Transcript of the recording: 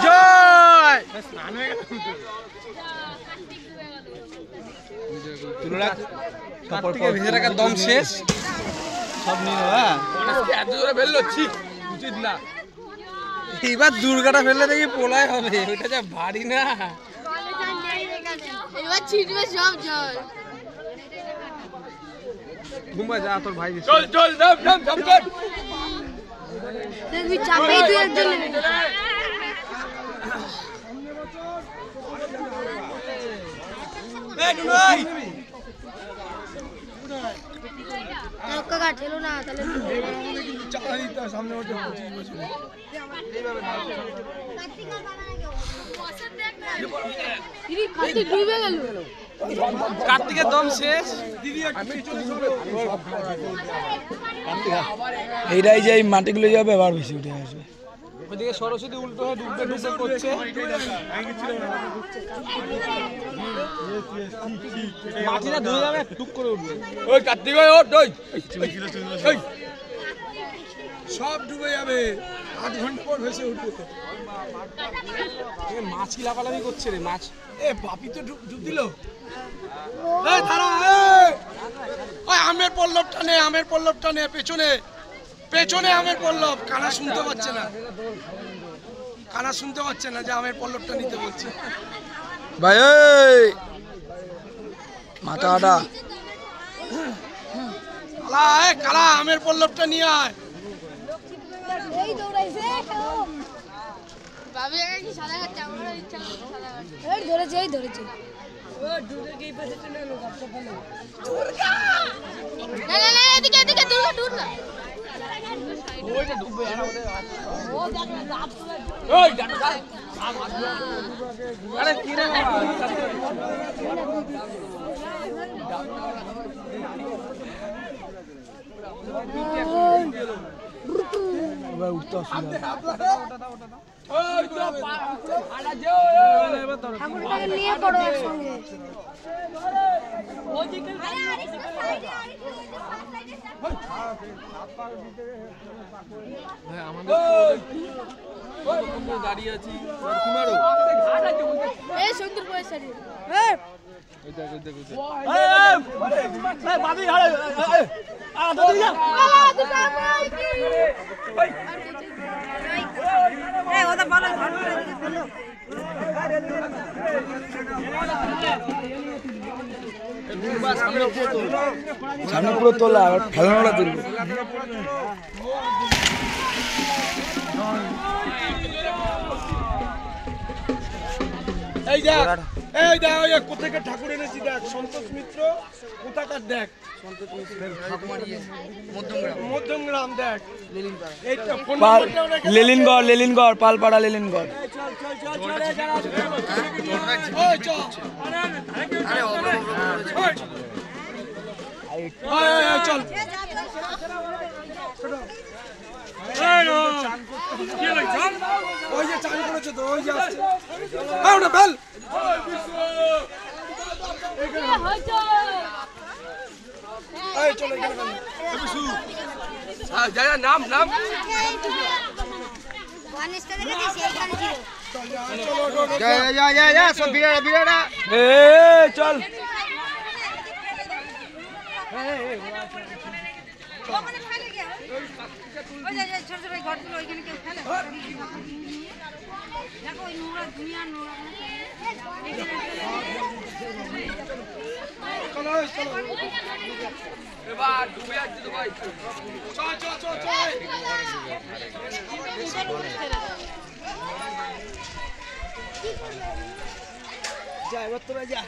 জয় ভেজে রাখার দম শেষ সব নিল। এত জোরে ফেললো উচিত না। এবার দুর্গাটা ফেললে দেখি পোলাই হবে, ওইটা যা ভারী না। এবার ছিটবে সব জল। ঘুমা যা তোর ভাই। চল চল নাম নাম নাম চল। দেখবি চাপেই তুই একজন কাকা ঠেলো না তাহলে সামনে ডুবে গেল। কার্তিকের দম শেষ। এইটাই যে এই মাটিগুলো যাবে আবার বেশি উঠে আসবে। ওইদিকে সরস্বতী উল্টো হয়ে ডুববে ডুববে করছে। মাটিটা ধুয়ে যাবে টুক করে উঠবে। ওই কার্তিক ভাই ওঠ ওই সব ডুবে যাবে, 8 ঘন্টা পর ভেসে উঠবে। মাছ কি লাফালাফি করছে রে মাছ। বাপি তো ডুব দিল। আমের পল্লবটা নে, আমের পল্লবটা নে, পেছনে পেছনে আমের পল্লব। কানা শুনতে পাচ্ছে না, কানা শুনতে পাচ্ছে না যে আমের পল্লবটা নিতে বলছে। ভাই মাথাটা কালা আমের পল্লবটা নিয়ে আয়। এই দৌড়াইছে বাবু কি সাদা গাছ আমারও ইচ্ছা করছে সাদা গাছ। এই ধরেছে এই ধরেছে। ও ডুবে গিয়ে পড়েছে না লোক আপনি ভালো। দুর্গা না না না এদিকে এদিকে দুর্গা দুর্গা। ওইটা ডুবে আর ওদের ও দেখ না লাভ তুলে। ওই ডাক্তার আরে কি রে এবার উঠতে অসুবিধা। ওই তো আড়া যে ঠাকুরটাকে নিয়ে পড়ো একসঙ্গে। দাঁড়িয়ে আছি। এই সুন্দর পয়সা দিয়ে সামনে পুরো তোলা আর ফেলানোটা তুলবো। এই দেখ এই দেখ ওই কোথাকে ঠাকুর এনেছি দেখ। সন্তোষ মিত্র কোথাকার দেখ। মধ্যমগ্রাম দেখ। লেলিনগড় লেলিনগড় পালপাড়া লেলিনগড়। চল ওই যে চান করেছে তো ওই যে ওটা বেল। চলো যা যা নাম নাম চল এবার ডুবে যাচ্ছে তো ভাই। যা এবার তোরা যা।